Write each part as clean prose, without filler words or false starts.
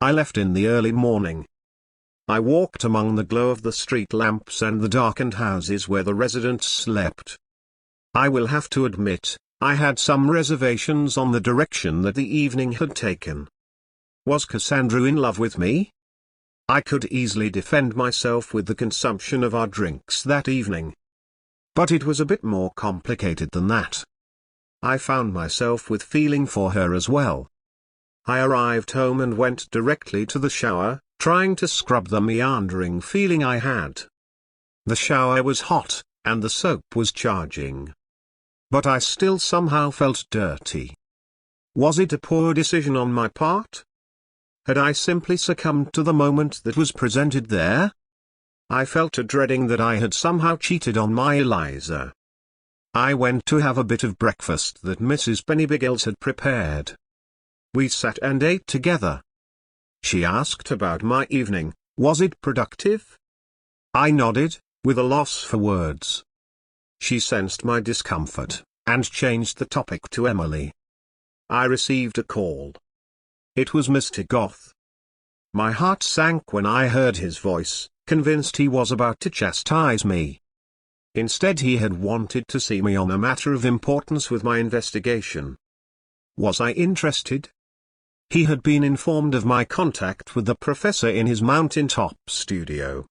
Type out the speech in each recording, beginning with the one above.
I left in the early morning. I walked among the glow of the street lamps and the darkened houses where the residents slept. I will have to admit, I had some reservations on the direction that the evening had taken. Was Cassandra in love with me? I could easily defend myself with the consumption of our drinks that evening. But it was a bit more complicated than that. I found myself with feeling for her as well. I arrived home and went directly to the shower, trying to scrub the meandering feeling I had. The shower was hot, and the soap was charging. But I still somehow felt dirty. Was it a poor decision on my part? Had I simply succumbed to the moment that was presented there? I felt a dreading that I had somehow cheated on my Eliza. I went to have a bit of breakfast that Mrs. Pennybiggles had prepared. We sat and ate together. She asked about my evening. Was it productive? I nodded, with a loss for words. She sensed my discomfort, and changed the topic to Emily. I received a call. It was Mr. Goth. My heart sank when I heard his voice, convinced he was about to chastise me. Instead he had wanted to see me on a matter of importance with my investigation. Was I interested? He had been informed of my contact with the professor in his mountaintop studio.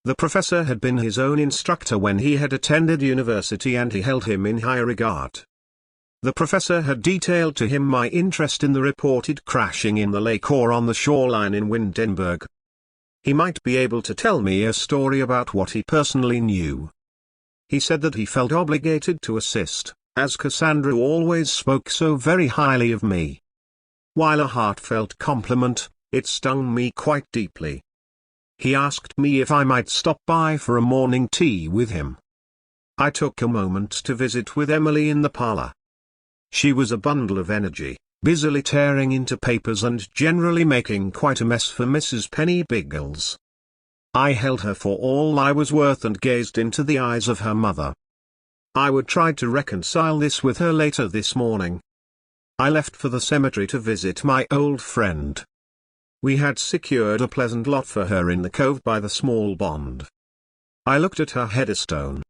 The professor had been his own instructor when he had attended university and he held him in high regard. The professor had detailed to him my interest in the reported crashing in the lake or on the shoreline in Windenburg. He might be able to tell me a story about what he personally knew. He said that he felt obligated to assist, as Cassandra always spoke so very highly of me. While a heartfelt compliment, it stung me quite deeply. He asked me if I might stop by for a morning tea with him. I took a moment to visit with Emily in the parlor. She was a bundle of energy, busily tearing into papers and generally making quite a mess for Mrs. Pennybiggles. I held her for all I was worth and gazed into the eyes of her mother. I would try to reconcile this with her later this morning. I left for the cemetery to visit my old friend. We had secured a pleasant lot for her in the cove by the small pond. I looked at her headstone.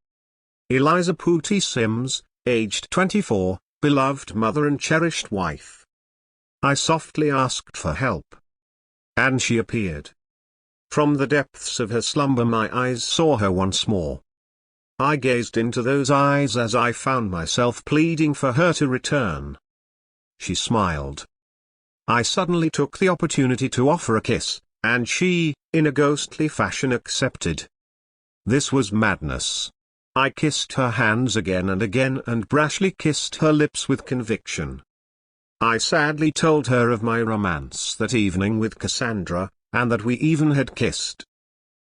Eliza Pootysims, aged 24, beloved mother and cherished wife. I softly asked for help. And she appeared. From the depths of her slumber my eyes saw her once more. I gazed into those eyes as I found myself pleading for her to return. She smiled. I suddenly took the opportunity to offer a kiss, and she, in a ghostly fashion, accepted. This was madness. I kissed her hands again and again and brashly kissed her lips with conviction. I sadly told her of my romance that evening with Cassandra, and that we even had kissed.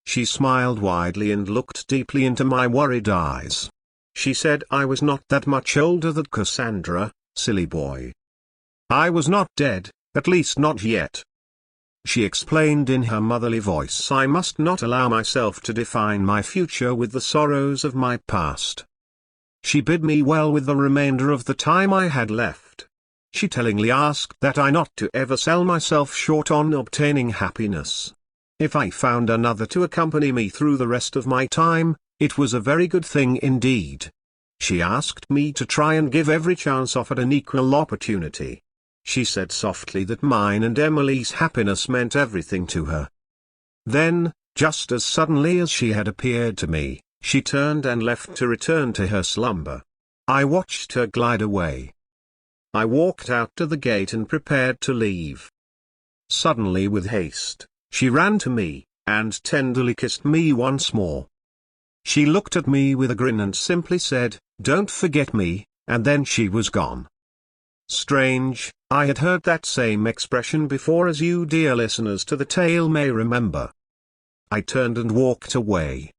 She smiled widely and looked deeply into my worried eyes. She said I was not that much older than Cassandra, silly boy. I was not dead, at least not yet. She explained in her motherly voice I must not allow myself to define my future with the sorrows of my past. She bid me well with the remainder of the time I had left. She tellingly asked that I not to ever sell myself short on obtaining happiness. If I found another to accompany me through the rest of my time, it was a very good thing indeed. She asked me to try and give every chance offered an equal opportunity. She said softly that mine and Emily's happiness meant everything to her. Then, just as suddenly as she had appeared to me, she turned and left to return to her slumber. I watched her glide away. I walked out to the gate and prepared to leave. Suddenly, with haste, she ran to me, and tenderly kissed me once more. She looked at me with a grin and simply said, "Don't forget me," and then she was gone. Strange, I had heard that same expression before, as you dear listeners to the tale may remember. I turned and walked away.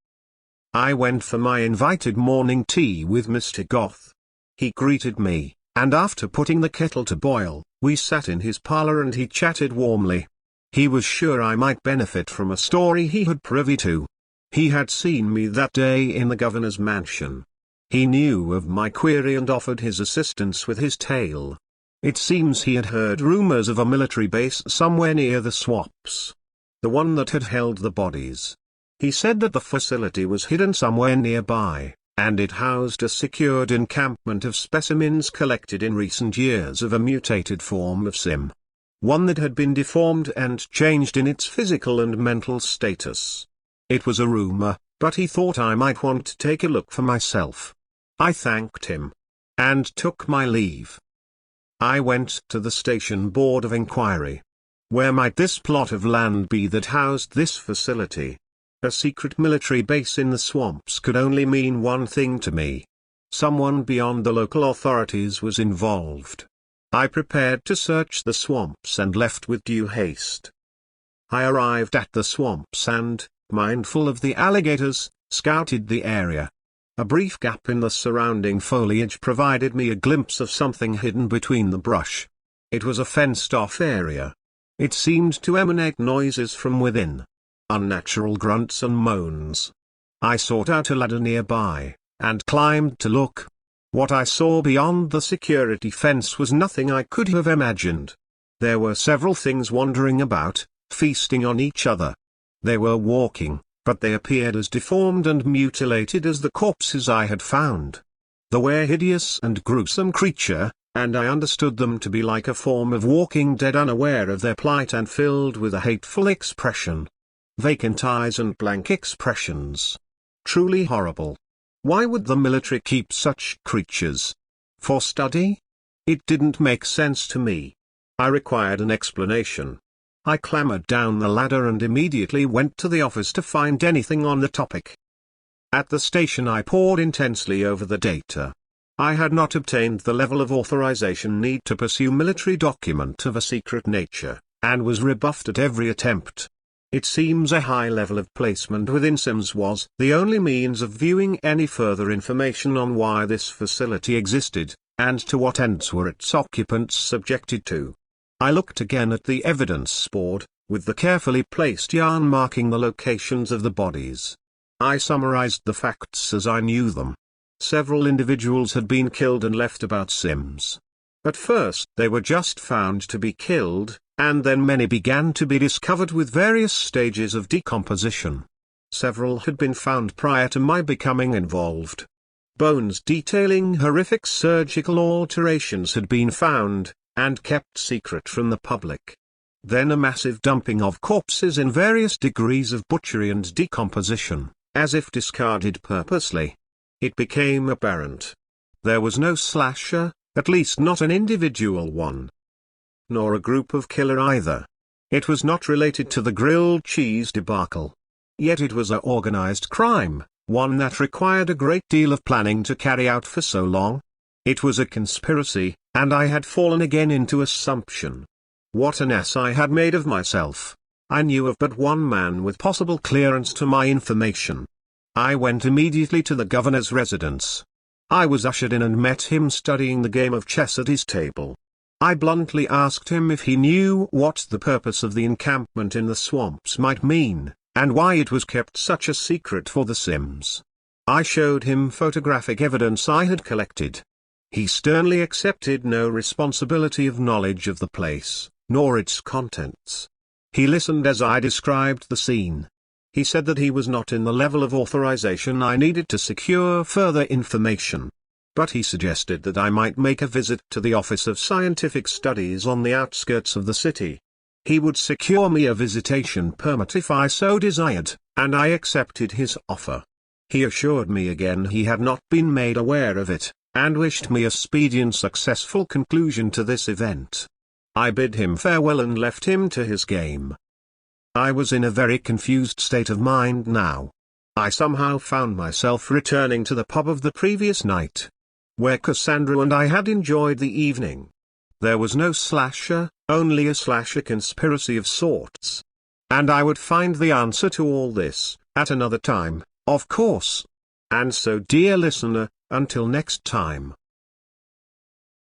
I went for my invited morning tea with Mr. Goth. He greeted me, and after putting the kettle to boil, we sat in his parlor and he chatted warmly. He was sure I might benefit from a story he had privy to. He had seen me that day in the governor's mansion. He knew of my query and offered his assistance with his tale. It seems he had heard rumors of a military base somewhere near the swamps. The one that had held the bodies. He said that the facility was hidden somewhere nearby, and it housed a secured encampment of specimens collected in recent years of a mutated form of sim. One that had been deformed and changed in its physical and mental status. It was a rumor, but he thought I might want to take a look for myself. I thanked him, and took my leave. I went to the station board of inquiry. Where might this plot of land be that housed this facility? A secret military base in the swamps could only mean one thing to me. Someone beyond the local authorities was involved. I prepared to search the swamps and left with due haste. I arrived at the swamps and, mindful of the alligators, scouted the area. A brief gap in the surrounding foliage provided me a glimpse of something hidden between the brush. It was a fenced-off area. It seemed to emanate noises from within. Unnatural grunts and moans. I sought out a ladder nearby, and climbed to look. What I saw beyond the security fence was nothing I could have imagined. There were several things wandering about, feasting on each other. They were walking, but they appeared as deformed and mutilated as the corpses I had found. They were hideous and gruesome creature, and I understood them to be like a form of walking dead, unaware of their plight and filled with a hateful expression. Vacant eyes and blank expressions. Truly horrible. Why would the military keep such creatures? For study? It didn't make sense to me. I required an explanation. I clambered down the ladder and immediately went to the office to find anything on the topic. At the station I pored intensely over the data. I had not obtained the level of authorization needed to pursue military document of a secret nature, and was rebuffed at every attempt. It seems a high level of placement within Sims was the only means of viewing any further information on why this facility existed, and to what ends were its occupants subjected to. I looked again at the evidence board, with the carefully placed yarn marking the locations of the bodies. I summarized the facts as I knew them. Several individuals had been killed and left about Sims. At first they were just found to be killed, and then many began to be discovered with various stages of decomposition. Several had been found prior to my becoming involved. Bones detailing horrific surgical alterations had been found, and kept secret from the public. Then a massive dumping of corpses in various degrees of butchery and decomposition, as if discarded purposely. It became apparent. There was no slasher, at least not an individual one. Nor a group of killer either. It was not related to the grilled cheese debacle. Yet it was an organized crime, one that required a great deal of planning to carry out for so long. It was a conspiracy, and I had fallen again into assumption. What an ass I had made of myself. I knew of but one man with possible clearance to my information. I went immediately to the governor's residence. I was ushered in and met him studying the game of chess at his table. I bluntly asked him if he knew what the purpose of the encampment in the swamps might mean, and why it was kept such a secret for the Sims. I showed him photographic evidence I had collected. He sternly accepted no responsibility of knowledge of the place, nor its contents. He listened as I described the scene. He said that he was not in the level of authorization I needed to secure further information. But he suggested that I might make a visit to the Office of Scientific Studies on the outskirts of the city. He would secure me a visitation permit if I so desired, and I accepted his offer. He assured me again he had not been made aware of it, and wished me a speedy and successful conclusion to this event. I bid him farewell and left him to his game. I was in a very confused state of mind now. I somehow found myself returning to the pub of the previous night, where Cassandra and I had enjoyed the evening. There was no slasher, only a slasher conspiracy of sorts. And I would find the answer to all this, at another time, of course. And so, dear listener, until next time.